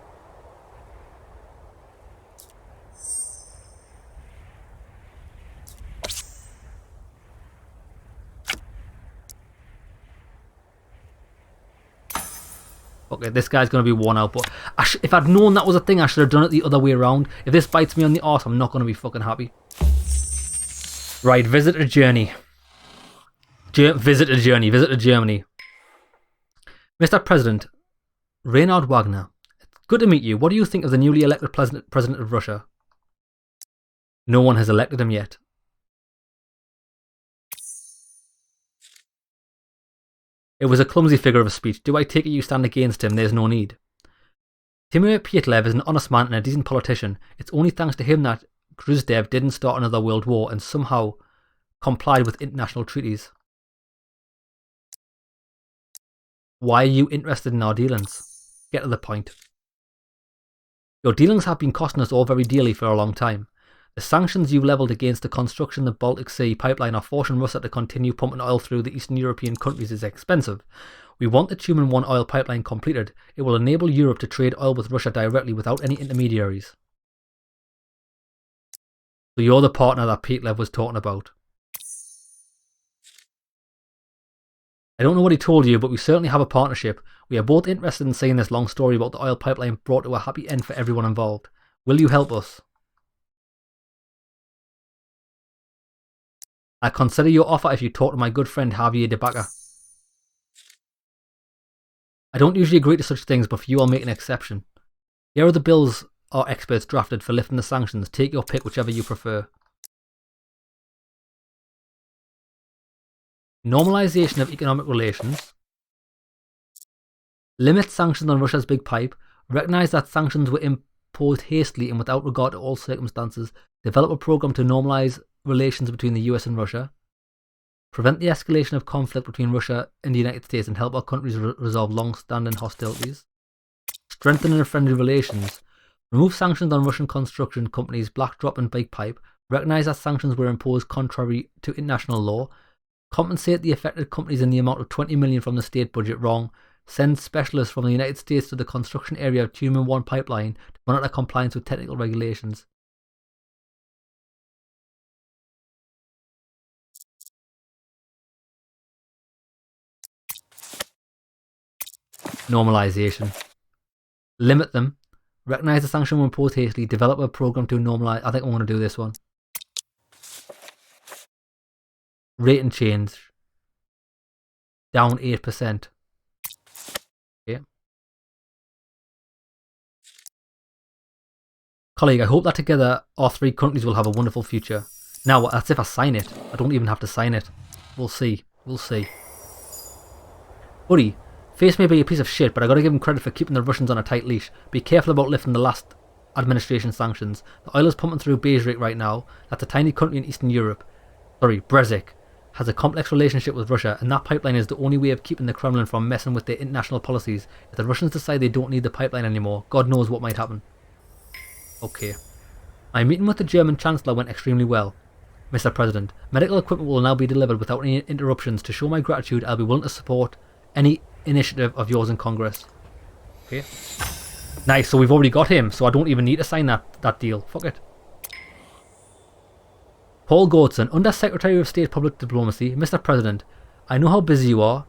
Okay, this guy's going to be worn out, but if I'd known that was a thing, I should have done it the other way around. If this bites me on the arse, I'm not going to be fucking happy. Right, visit a journey. Visit a journey. Visit to Germany. Mr. President, Reinhard Wagner, it's good to meet you. What do you think of the newly elected president of Russia? No one has elected him yet. It was a clumsy figure of a speech. Do I take it you stand against him? There's no need. Timur Pietlev is an honest man and a decent politician. It's only thanks to him that Gruzdev didn't start another world war and somehow complied with international treaties. Why are you interested in our dealings? Get to the point. Your dealings have been costing us all very dearly for a long time. The sanctions you've levelled against the construction of the Baltic Sea pipeline are forcing Russia to continue pumping oil through the Eastern European countries is expensive. We want the Tumen 1 oil pipeline completed. It will enable Europe to trade oil with Russia directly without any intermediaries. So you're the partner that Pietlev was talking about. I don't know what he told you, but we certainly have a partnership. We are both interested in seeing this long story about the oil pipeline brought to a happy end for everyone involved. Will you help us? I consider your offer if you talk to my good friend Javier de Baca. I don't usually agree to such things, but for you I'll make an exception. Here are the bills our experts drafted for lifting the sanctions. Take your pick, whichever you prefer. Normalization of economic relations. Limit sanctions on Russia's big pipe. Recognize that sanctions were imposed hastily and without regard to all circumstances. Develop a program to normalize relations between the US and Russia. Prevent the escalation of conflict between Russia and the United States and help our countries resolve long-standing hostilities. Strengthening friendly relations. Remove sanctions on Russian construction companies Blackdrop and Big Pipe. Recognize that sanctions were imposed contrary to international law. Compensate the affected companies in the amount of $20 million from the state budget. Wrong. Send specialists from the United States to the construction area of Tumen 1 pipeline to monitor compliance with technical regulations. Normalization. Limit them. Recognize the sanction were imposed hastily. Develop a program to normalize. I think I'm going to do this one. Rate and change. Down 8%. Okay. Colleague, I hope that together our three countries will have a wonderful future. Now, that's if I sign it. I don't even have to sign it. We'll see. We'll see. Buddy, Face may be a piece of shit, but I gotta give him credit for keeping the Russians on a tight leash. Be careful about lifting the last administration sanctions. The oil is pumping through Beijing right now. That's a tiny country in Eastern Europe. Brzezinski has a complex relationship with Russia, and that pipeline is the only way of keeping the Kremlin from messing with their international policies. If the Russians decide they don't need the pipeline anymore, God knows what might happen. Okay. My meeting with the German Chancellor went extremely well. Mr. President, medical equipment will now be delivered without any interruptions. To show my gratitude, I'll be willing to support any initiative of yours in Congress. Okay. Nice, so we've already got him, so I don't even need to sign that deal. Fuck it. Paul Goldson, Under Secretary of State Public Diplomacy. Mr. President, I know how busy you are,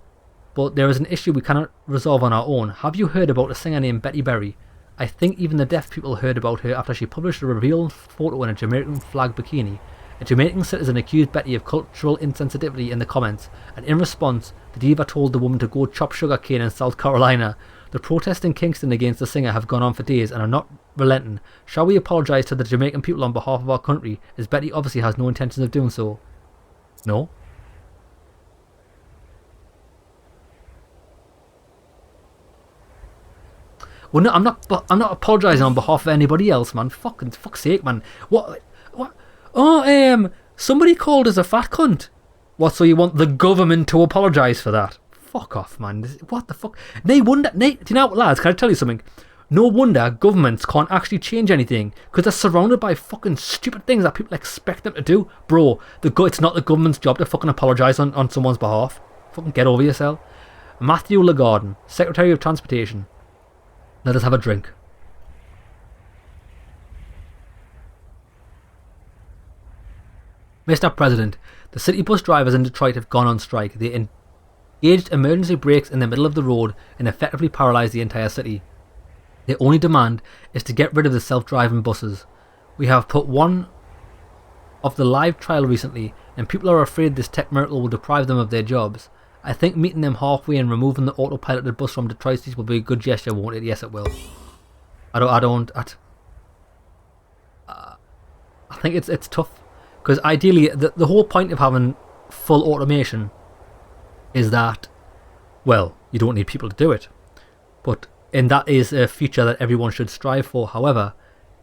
but there is an issue we cannot resolve on our own. Have you heard about a singer named Betty Berry? I think even the deaf people heard about her after she published a revealing photo in a Jamaican flag bikini. A Jamaican citizen accused Betty of cultural insensitivity in the comments, and in response, the diva told the woman to go chop sugar cane in South Carolina. The protests in Kingston against the singer have gone on for days and are not relenting. Shall we apologise to the Jamaican people on behalf of our country, as Betty obviously has no intention of doing so? No? Well, no, I'm not apologising on behalf of anybody else, man. Fuck's sake, man. What? Oh, somebody called us a fat cunt. What, so you want the government to apologise for that? Fuck off, man. What the fuck? Do you know what, lads, can I tell you something? No wonder governments can't actually change anything, because they're surrounded by fucking stupid things that people expect them to do. Bro, it's not the government's job to fucking apologise on someone's behalf. Fucking get over yourself. Matthew Lagarden, Secretary of Transportation. Let us have a drink. Mr. President, the city bus drivers in Detroit have gone on strike. They engaged emergency brakes in the middle of the road and effectively paralysed the entire city. Their only demand is to get rid of the self-driving buses. We have put one of the live trial recently, and people are afraid this tech miracle will deprive them of their jobs. I think meeting them halfway and removing the autopiloted bus from Detroit streets will be a good gesture, won't it? Yes, it will. I think it's tough. Because ideally, the whole point of having full automation is that, well, you don't need people to do it. And that is a feature that everyone should strive for. However,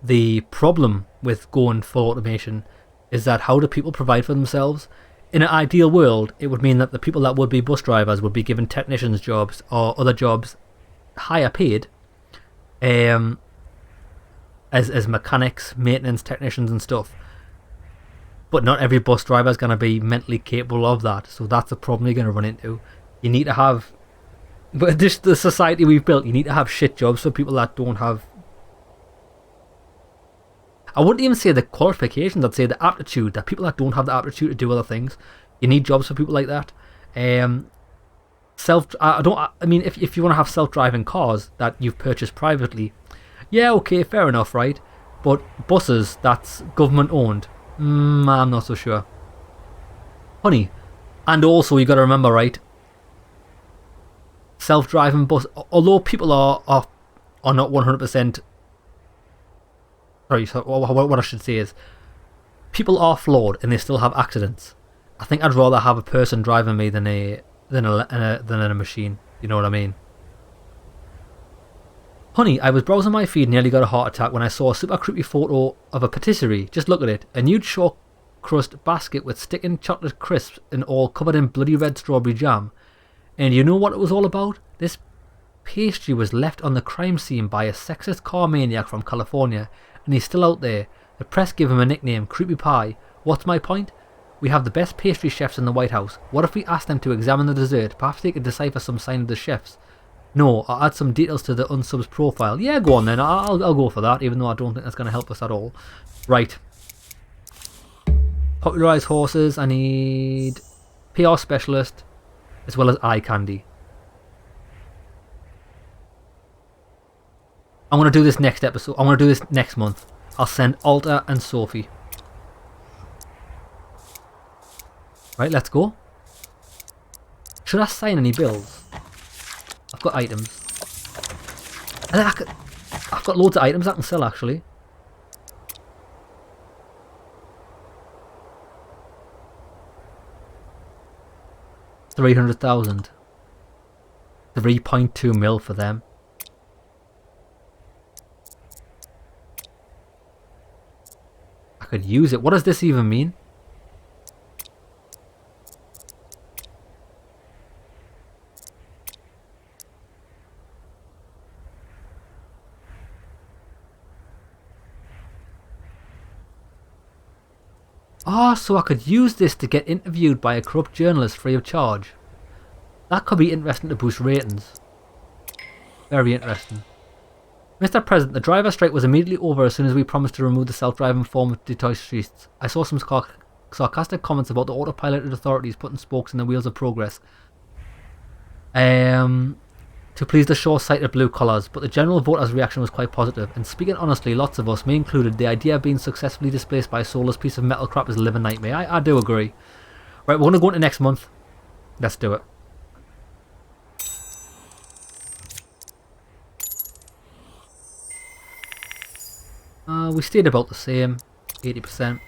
the problem with going full automation is that how do people provide for themselves? In an ideal world, it would mean that the people that would be bus drivers would be given technicians jobs or other jobs higher paid as mechanics, maintenance technicians and stuff. But not every bus driver is going to be mentally capable of that. So that's a problem you're going to run into. You need to have... But this the society we've built, you need to have shit jobs for people that don't have... I wouldn't even say the qualifications, I'd say the aptitude. That people that don't have the aptitude to do other things. You need jobs for people like that. I mean, if you want to have self-driving cars that you've purchased privately, yeah, okay, fair enough, right? But buses that's government owned, I'm not so sure. Honey, and also you got to remember, right? Self-driving bus, although people are not 100%. Sorry, so what I should say is, people are flawed and they still have accidents. I think I'd rather have a person driving me than a machine. You know what I mean? Honey, I was browsing my feed and nearly got a heart attack when I saw a super creepy photo of a patisserie. Just look at it. A nude short crust basket with sticking chocolate crisps and all covered in bloody red strawberry jam. And you know what it was all about? This pastry was left on the crime scene by a sexist car maniac from California, and he's still out there. The press give him a nickname, Creepy Pie. What's my point? We have the best pastry chefs in the White House. What if we asked them to examine the dessert? Perhaps they could decipher some sign of the chefs. No, I'll add some details to the unsub's profile. Yeah, go on then. I'll go for that, even though I don't think that's going to help us at all. Right. Popularise horses. I need PR specialist, as well as eye candy. I'm going to do this next episode. I'm going to do this next month. I'll send Alta and Sophie. Right, let's go. Should I sign any bills? I've got items. I've got loads of items I can sell actually. $300,000. 3.2 mil for them. I could use it. What does this even mean? Ah, so I could use this to get interviewed by a corrupt journalist free of charge. That could be interesting to boost ratings. Very interesting. Mr. President, the driver strike was immediately over as soon as we promised to remove the self-driving form of Detroit streets. I saw some sarcastic comments about the autopiloted authorities putting spokes in the wheels of progress. To please the short-sighted blue collars, but the general voters' reaction was quite positive, and speaking honestly, lots of us, me included, the idea of being successfully displaced by a soulless piece of metal crap is a living nightmare. I do agree. Right, we're going to go into next month. Let's do it. We stayed about the same, 80%.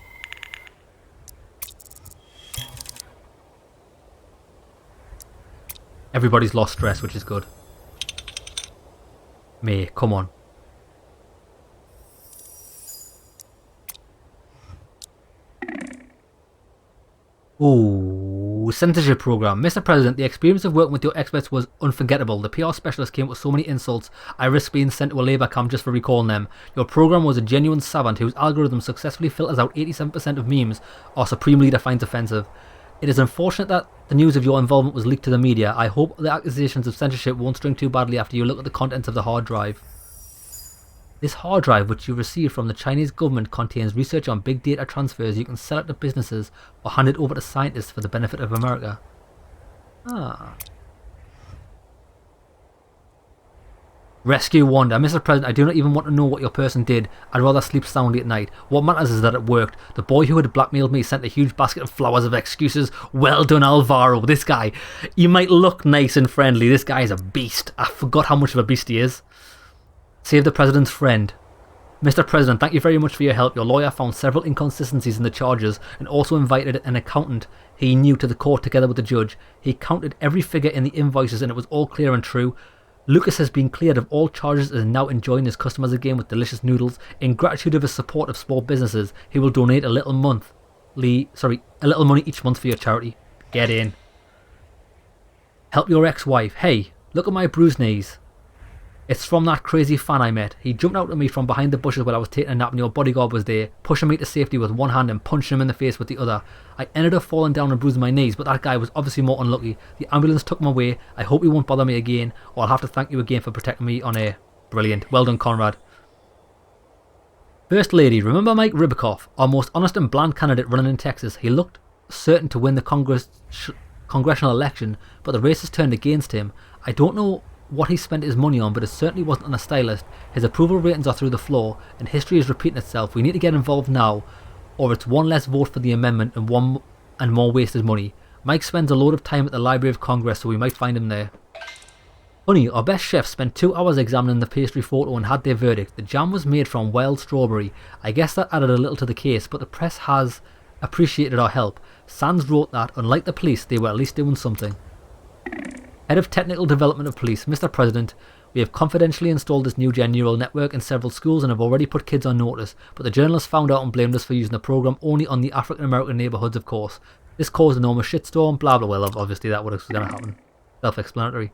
Everybody's lost stress, which is good. Me, come on. Ooh, censorship program. Mr. President, the experience of working with your experts was unforgettable. The PR specialist came with so many insults, I risked being sent to a labour camp just for recalling them. Your program was a genuine savant whose algorithm successfully filters out 87% of memes our Supreme Leader finds offensive. It is unfortunate that the news of your involvement was leaked to the media. I hope the accusations of censorship won't string too badly after you look at the contents of the hard drive. This hard drive, which you received from the Chinese government, contains research on big data transfers. You can sell it to businesses or hand it over to scientists for the benefit of America. Ah. Rescue Wanda. Mr. President, I do not even want to know what your person did. I'd rather sleep soundly at night. What matters is that it worked. The boy who had blackmailed me sent a huge basket of flowers of excuses. Well done, Alvaro. This guy, you might look nice and friendly. This guy is a beast. I forgot how much of a beast he is. Save the president's friend. Mr. President, thank you very much for your help. Your lawyer found several inconsistencies in the charges and also invited an accountant he knew to the court together with the judge. He counted every figure in the invoices and it was all clear and true. Lucas has been cleared of all charges and is now enjoying his customers again with delicious noodles. In gratitude of his support of small businesses, he will donate a little money each month for your charity. Get in. Help your ex-wife. Hey, look at my bruised knees. It's from that crazy fan I met. He jumped out at me from behind the bushes while I was taking a nap and your bodyguard was there, pushing me to safety with one hand and punching him in the face with the other. I ended up falling down and bruising my knees, but that guy was obviously more unlucky. The ambulance took him away. I hope he won't bother me again, or I'll have to thank you again for protecting me on air. Brilliant. Well done, Conrad. First Lady, remember Mike Ribicoff, our most honest and bland candidate running in Texas? He looked certain to win the Congress congressional election, but the race has turned against him. I don't know what he spent his money on, but it certainly wasn't on a stylist. His approval ratings are through the floor, and history is repeating itself. We need to get involved now, or it's one less vote for the amendment and more wasted money. Mike spends a load of time at the Library of Congress, so we might find him there. Honey, our best chef spent 2 hours examining the pastry photo and had their verdict. The jam was made from wild strawberry. I guess that added a little to the case, but the press has appreciated our help. Sands wrote that, unlike the police, they were at least doing something. Head of Technical Development of Police, Mr. President, we have confidentially installed this new gen neural network in several schools and have already put kids on notice, but the journalists found out and blamed us for using the program only on the African American neighbourhoods, of course. This caused an enormous shitstorm, blah blah. Well, obviously that was going to happen. Self-explanatory.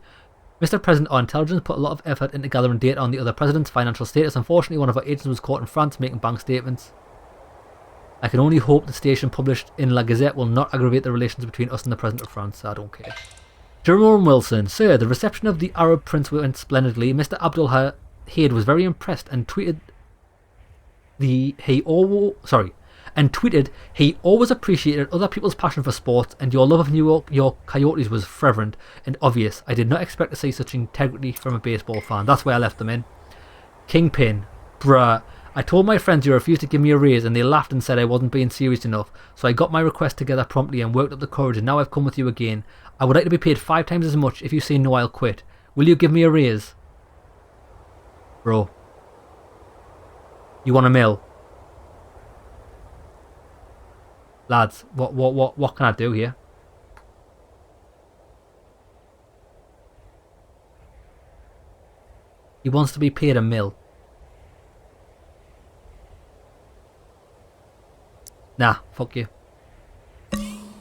Mr. President, our intelligence put a lot of effort into gathering data on the other president's financial status. Unfortunately, one of our agents was caught in France making bank statements. I can only hope the station published in La Gazette will not aggravate the relations between us and the President of France. I don't care. Jerome Wilson, sir, the reception of the Arab prince went splendidly. Mr. Abdul Haid was very impressed and tweeted he always appreciated other people's passion for sports, and your love of New York Coyotes was fervent and obvious. I did not expect to see such integrity from a baseball fan. That's why I left them in. Kingpin, bruh. I told my friends you refused to give me a raise, and they laughed and said I wasn't being serious enough. So I got my request together promptly and worked up the courage, and now I've come with you again. I would like to be paid 5 times as much. If you say no, I'll quit. Will you give me a raise? Bro. You want a mill? Lads, what can I do here? He wants to be paid a mill. Nah, fuck you.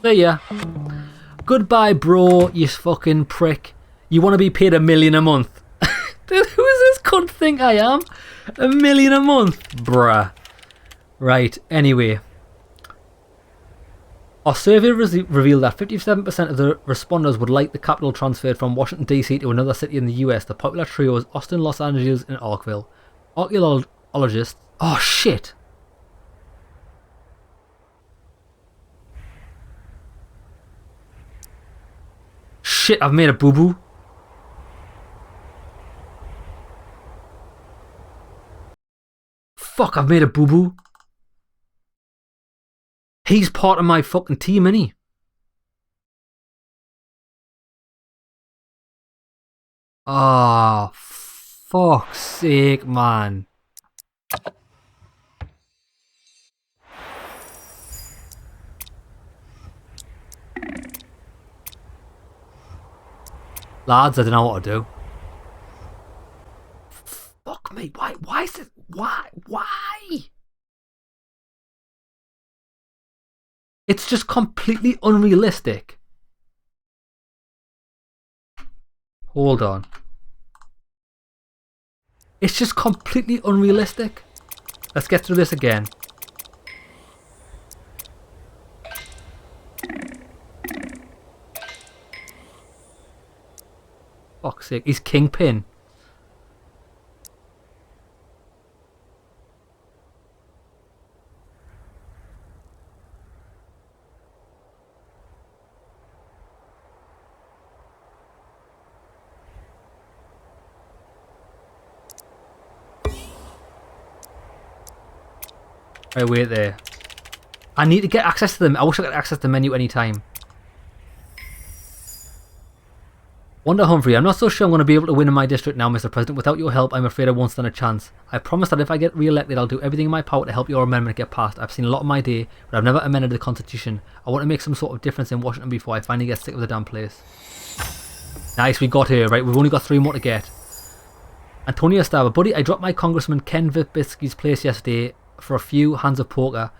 See ya. Goodbye, bro, you fucking prick. You want to be paid $1 million a month? Dude, who does this cunt think I am? $1 million a month? Bruh. Right, anyway. Our survey revealed that 57% of the responders would like the capital transferred from Washington DC to another city in the US. The popular trio is Austin, Los Angeles, and Arkville. Archaeologists... Oh, shit! Shit, I've made a boo-boo. Fuck, I've made a boo-boo. He's part of my fucking team, innit? Ah, oh, fuck's sake, man. Lads, I don't know what to do. Fuck me, why is it, why? It's just completely unrealistic. Hold on. It's just completely unrealistic. Let's get through this again. Fuck's sake, he's Kingpin. Right, wait there. I need to get access to them. I wish I could access the menu anytime. Wanda Humphery, I'm not so sure I'm going to be able to win in my district now, Mr. President. Without your help, I'm afraid I won't stand a chance. I promise that if I get re-elected, I'll do everything in my power to help your amendment get passed. I've seen a lot in my day, but I've never amended the Constitution. I want to make some sort of difference in Washington before I finally get sick of the damn place. Nice, we got here, right? We've only got 3 more to get. Antonio Estaba, buddy, I dropped my Congressman Ken Vipitsky's place yesterday for a few hands of poker,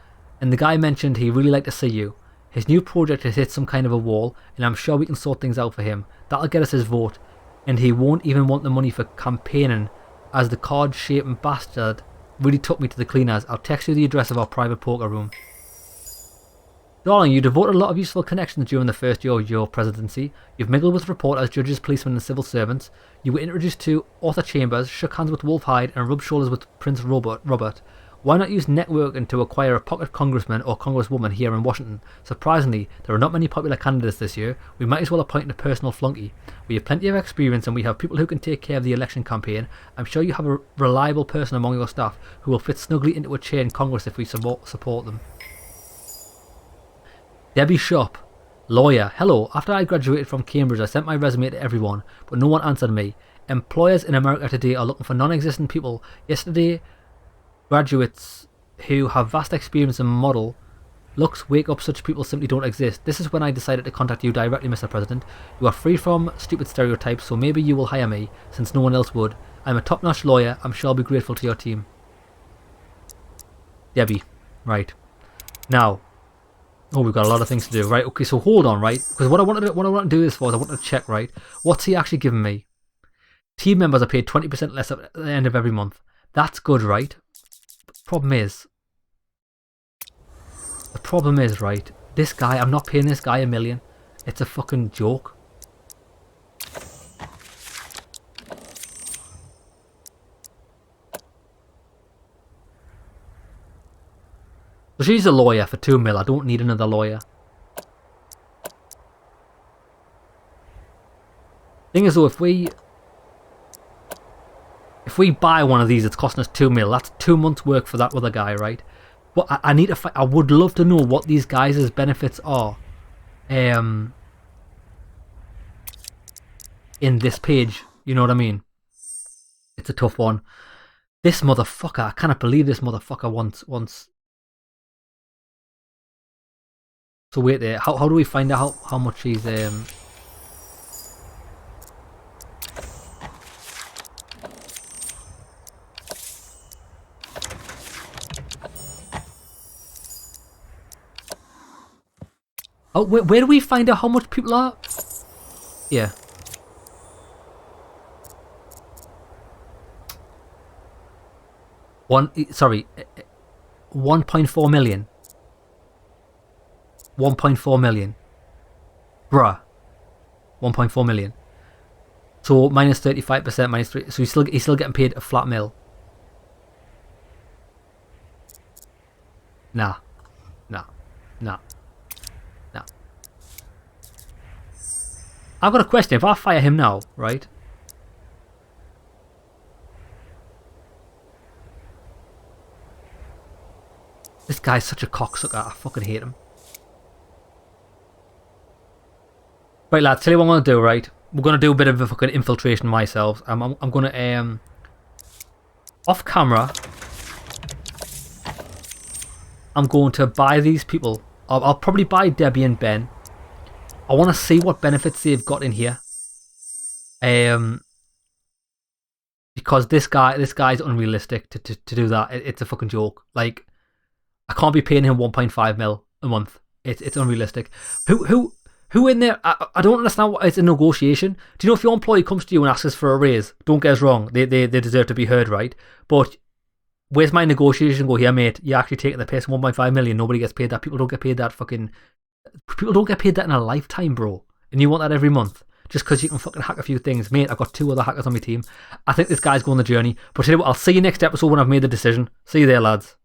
and the guy mentioned he really liked to see you. His new project has hit some kind of a wall, and I'm sure we can sort things out for him. That'll get us his vote, and he won't even want the money for campaigning, as the card-shaping bastard really took me to the cleaners. I'll text you the address of our private poker room. Darling, you devoted a lot of useful connections during the first year of your presidency. You've mingled with reporters, judges, policemen and civil servants. You were introduced to Arthur Chambers, shook hands with Wolf Hyde and rubbed shoulders with Prince Robert. Why not use networking to acquire a pocket congressman or congresswoman here in Washington? Surprisingly, there are not many popular candidates this year. We might as well appoint a personal flunky. We have plenty of experience and we have people who can take care of the election campaign. I'm sure you have a reliable person among your staff who will fit snugly into a chair in Congress if we support them. Debbie Shop, lawyer. Hello, after I graduated from Cambridge, I sent my resume to everyone, but no one answered me. Employers in America today are looking for non-existent people. Yesterday, graduates who have vast experience in model looks wake up, such people simply don't exist. This is when I decided to contact you directly, Mr. President. You are free from stupid stereotypes, so maybe you will hire me, since no one else would. I'm a top-notch lawyer. I'm sure I'll be grateful to your team. Debbie. Right. Now. Oh, we've got a lot of things to do. Right, okay, so hold on, right? Because what I want to do this for is I want to check, right? What's he actually giving me? Team members are paid 20% less at the end of every month. That's good, right? The problem is, right, this guy, I'm not paying this guy $1 million. It's a fucking joke. So she's a lawyer for $2 million. I don't need another lawyer. Thing is though, if we buy one of these, it's costing us $2 million. That's 2 months' work for that other guy, right? But I need to. I would love to know what these guys' benefits are. In this page, you know what I mean? It's a tough one. This motherfucker, I cannot believe this motherfucker wants. So wait there. How do we find out how much he's Oh, where do we find out how much people are? Yeah. Sorry, 1.4 million. 1.4 million. Bruh. 1.4 million. So minus 35%, minus 3. So he's still getting paid a flat mil. Nah. I've got a question. If I fire him now, right? This guy's such a cocksucker. I fucking hate him. Right, lads. Tell you what I'm gonna do. Right, we're gonna do a bit of a fucking infiltration myself. I'm gonna off camera. I'm going to buy these people. I'll probably buy Debbie and Ben. I want to see what benefits they've got in here. Because this guy's unrealistic to do that. It's a fucking joke. Like, I can't be paying him 1.5 mil a month. It's unrealistic. Who in there? I don't understand what it's a negotiation. Do you know if your employee comes to you and asks for a raise? Don't get us wrong. They deserve to be heard, right? But where's my negotiation go here, mate? You're actually taking the piss. 1.5 million. Nobody gets paid that. People don't get paid that People don't get paid that in a lifetime, bro. And you want that every month. Just because you can fucking hack a few things. Mate, I've got 2 other hackers on my team. I think this guy's going on the journey. But I'll see you next episode when I've made the decision. See you there, lads.